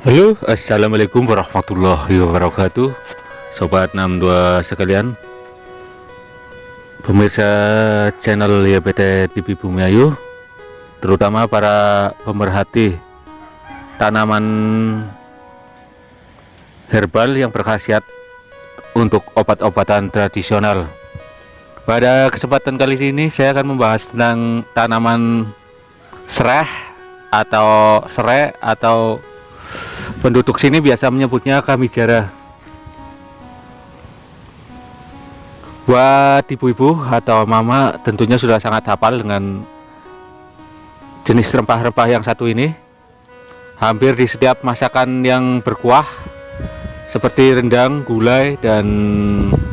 Halo, assalamualaikum warahmatullahi wabarakatuh, Sobat 62 sekalian, pemirsa channel YPT TV Bumi Ayu, terutama para pemerhati tanaman herbal yang berkhasiat untuk obat-obatan tradisional. Pada kesempatan kali ini saya akan membahas tentang tanaman serai atau penduduk sini biasa menyebutnya kamijara. Buat ibu-ibu atau mama tentunya sudah sangat hafal dengan jenis rempah-rempah yang satu ini. Hampir di setiap masakan yang berkuah seperti rendang, gulai, dan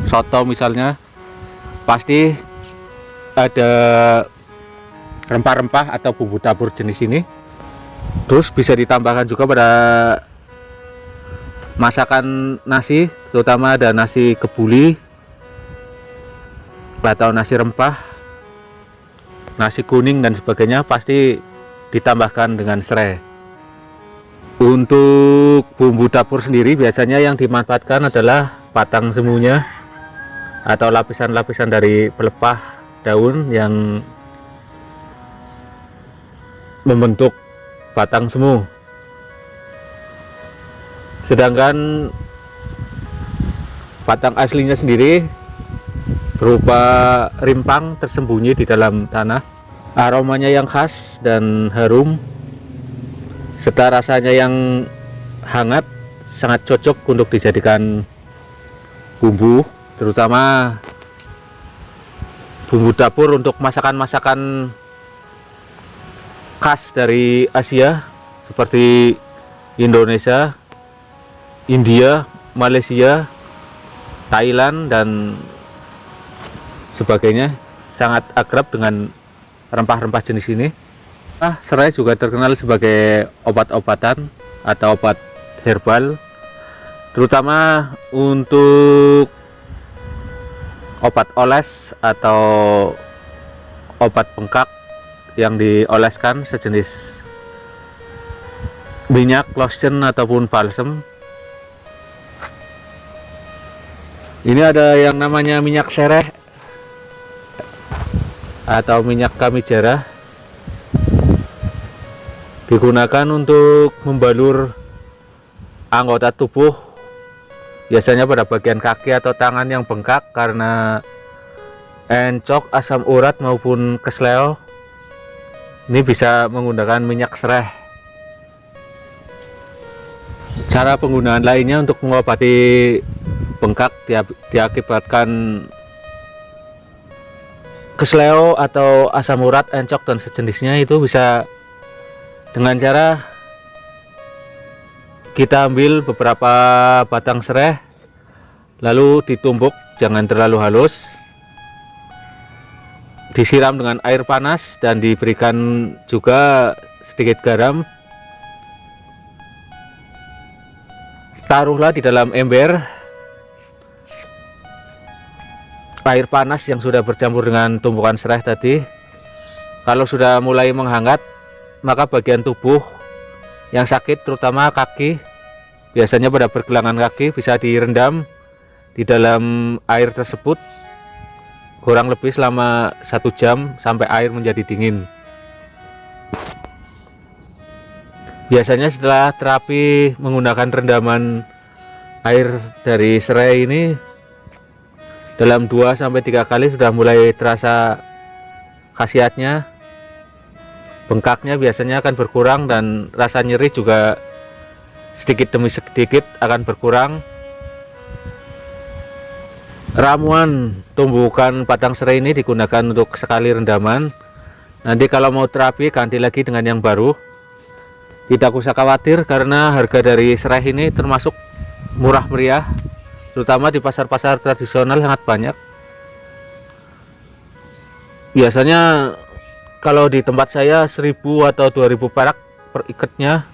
soto misalnya, pasti ada rempah-rempah atau bumbu dapur jenis ini. Terus bisa ditambahkan juga pada masakan nasi, terutama ada nasi kebuli atau nasi rempah, nasi kuning dan sebagainya, pasti ditambahkan dengan serai. Untuk bumbu dapur sendiri biasanya yang dimanfaatkan adalah batang semunya atau lapisan-lapisan dari pelepah daun yang membentuk batang semu. Sedangkan batang aslinya sendiri berupa rimpang tersembunyi di dalam tanah. Aromanya yang khas dan harum serta rasanya yang hangat sangat cocok untuk dijadikan bumbu, terutama bumbu dapur untuk masakan-masakan khas dari Asia seperti Indonesia, India, Malaysia, Thailand, dan sebagainya. Sangat akrab dengan rempah-rempah jenis ini. Serai juga terkenal sebagai obat-obatan atau obat herbal, terutama untuk obat oles atau obat bengkak yang dioleskan, sejenis minyak, lotion, ataupun balsem. Ini ada yang namanya minyak serai atau minyak kamijara, digunakan untuk membalur anggota tubuh, biasanya pada bagian kaki atau tangan yang bengkak karena encok, asam urat, maupun kesleo. Ini bisa menggunakan minyak serai. Cara penggunaan lainnya untuk mengobati bengkak diakibatkan kesleo atau asam urat, encok, dan sejenisnya, itu bisa dengan cara kita ambil beberapa batang serai lalu ditumbuk, jangan terlalu halus, disiram dengan air panas dan diberikan juga sedikit garam. Taruhlah di dalam ember air panas yang sudah bercampur dengan tumpukan serai tadi. Kalau sudah mulai menghangat, maka bagian tubuh yang sakit, terutama kaki, biasanya pada pergelangan kaki, bisa direndam di dalam air tersebut kurang lebih selama 1 jam sampai air menjadi dingin. Biasanya setelah terapi menggunakan rendaman air dari serai ini, dalam 2-3 kali sudah mulai terasa khasiatnya. Bengkaknya biasanya akan berkurang dan rasa nyeri juga sedikit demi sedikit akan berkurang. Ramuan tumbukan batang serai ini digunakan untuk sekali rendaman. Nanti kalau mau terapi ganti lagi dengan yang baru. Tidak usah khawatir karena harga dari serai ini termasuk murah meriah, terutama di pasar-pasar tradisional sangat banyak. Biasanya kalau di tempat saya 1.000 atau 2.000 perak per ikatnya,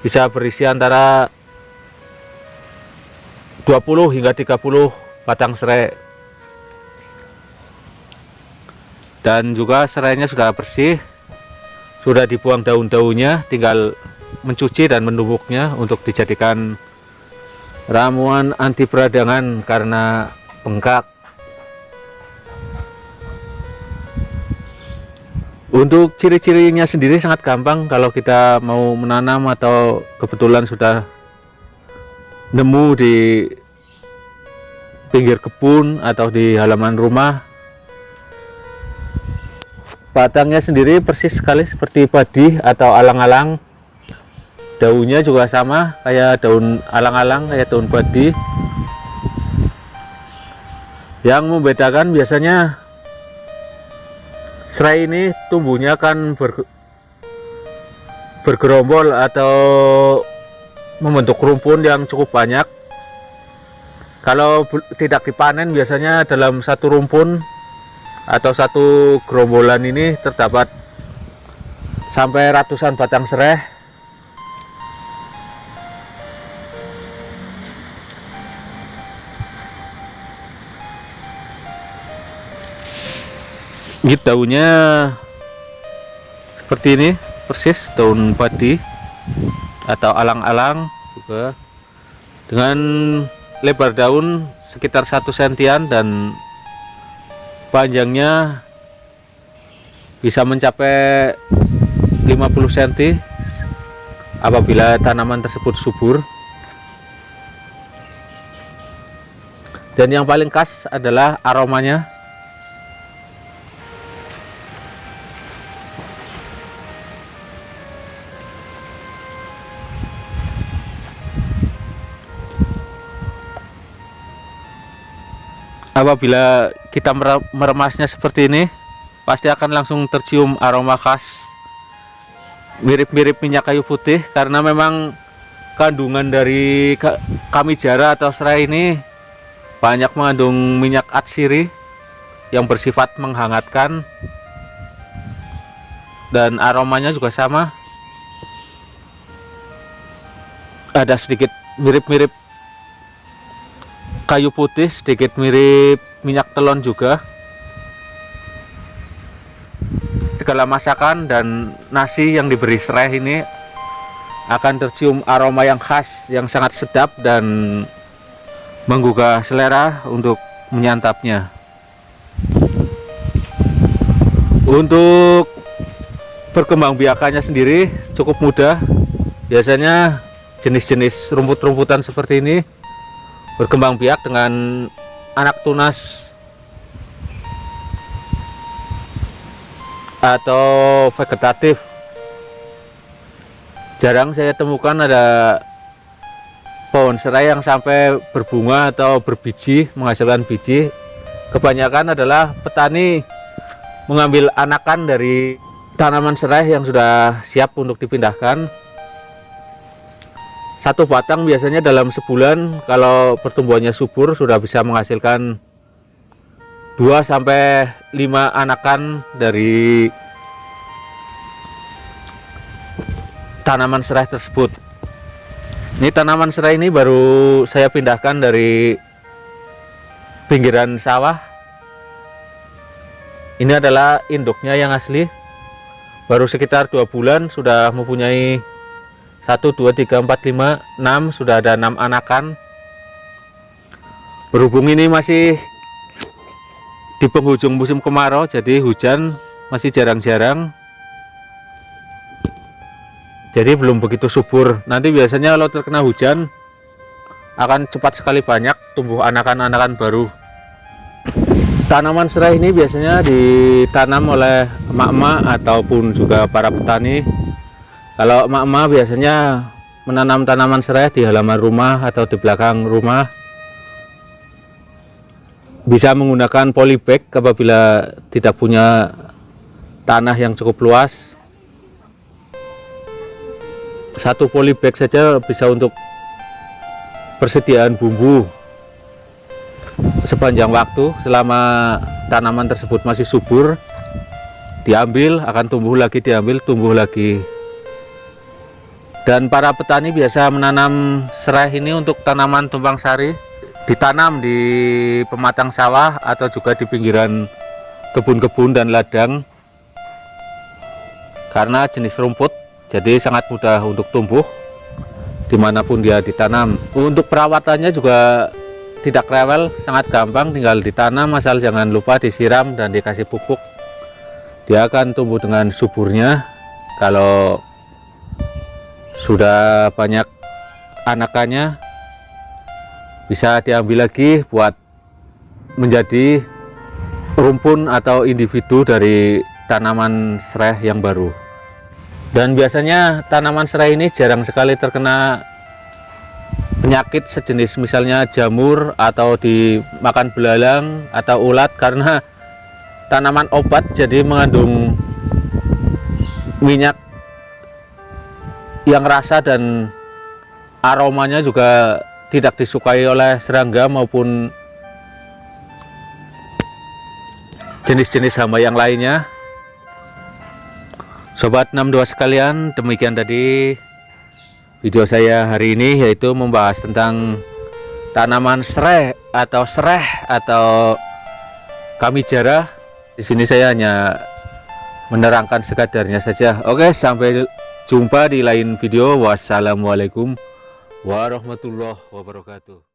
bisa berisi antara 20 hingga 30 batang serai. Dan juga serainya sudah bersih, sudah dibuang daun-daunnya, tinggal mencuci dan menumbuknya untuk dijadikan ramuan anti peradangan karena bengkak. Untuk ciri-cirinya sendiri sangat gampang kalau kita mau menanam atau kebetulan sudah nemu di pinggir kebun atau di halaman rumah. Batangnya sendiri persis sekali seperti padi atau alang-alang. Daunnya juga sama kayak daun alang-alang, kayak daun padi. Yang membedakan biasanya serai ini tumbuhnya kan bergerombol atau membentuk rumpun yang cukup banyak. Kalau tidak dipanen biasanya dalam satu rumpun atau satu gerombolan ini terdapat sampai ratusan batang serai. Ini daunnya seperti ini, persis daun padi atau alang-alang juga, dengan lebar daun sekitar 1 sentian dan panjangnya bisa mencapai 50 cm apabila tanaman tersebut subur. Dan yang paling khas adalah aromanya. Apabila kita meremasnya seperti ini, pasti akan langsung tercium aroma khas mirip-mirip minyak kayu putih, karena memang kandungan dari kamijara atau serai ini banyak mengandung minyak atsiri yang bersifat menghangatkan, dan aromanya juga sama, ada sedikit mirip-mirip kayu putih, sedikit mirip minyak telon juga. Segala masakan dan nasi yang diberi serai ini akan tercium aroma yang khas, yang sangat sedap dan menggugah selera untuk menyantapnya. Untuk perkembangbiakannya sendiri cukup mudah. Biasanya jenis-jenis rumput-rumputan seperti ini berkembang biak dengan anak tunas atau vegetatif. Jarang saya temukan ada pohon serai yang sampai berbunga atau berbiji, menghasilkan biji. Kebanyakan adalah petani mengambil anakan dari tanaman serai yang sudah siap untuk dipindahkan. Satu batang biasanya dalam sebulan kalau pertumbuhannya subur sudah bisa menghasilkan 2 sampai 5 anakan dari tanaman serai tersebut. Ini tanaman serai ini baru saya pindahkan dari pinggiran sawah. Ini adalah induknya yang asli. Baru sekitar 2 bulan sudah mempunyai 1, 2, 3, 4, 5, 6, sudah ada 6 anakan. Berhubung ini masih di penghujung musim kemarau, jadi hujan masih jarang-jarang, jadi belum begitu subur. Nanti biasanya kalau terkena hujan akan cepat sekali banyak tumbuh anakan-anakan baru. Tanaman serai ini biasanya ditanam oleh emak-emak ataupun juga para petani. Kalau emak-emak biasanya menanam tanaman serai di halaman rumah atau di belakang rumah. Bisa menggunakan polybag apabila tidak punya tanah yang cukup luas. Satu polybag saja bisa untuk persediaan bumbu sepanjang waktu. Selama tanaman tersebut masih subur, diambil, akan tumbuh lagi, diambil, tumbuh lagi. Dan para petani biasa menanam serai ini untuk tanaman tumpang sari, ditanam di pematang sawah atau juga di pinggiran kebun-kebun dan ladang. Karena jenis rumput jadi sangat mudah untuk tumbuh dimanapun dia ditanam. Untuk perawatannya juga tidak rewel, sangat gampang, tinggal ditanam asal jangan lupa disiram dan dikasih pupuk. Dia akan tumbuh dengan suburnya. Kalau sudah banyak anakannya bisa diambil lagi buat menjadi rumpun atau individu dari tanaman serai yang baru. Dan biasanya tanaman serai ini jarang sekali terkena penyakit sejenis misalnya jamur atau dimakan belalang atau ulat, karena tanaman obat jadi mengandung minyak yang rasa dan aromanya juga tidak disukai oleh serangga maupun jenis-jenis hama yang lainnya. Sobat 62 sekalian, demikian tadi video saya hari ini, yaitu membahas tentang tanaman serai atau kamijara. Di sini saya hanya menerangkan sekadarnya saja. Oke, sampai jumpa di lain video. Wassalamualaikum warahmatullahi wabarakatuh.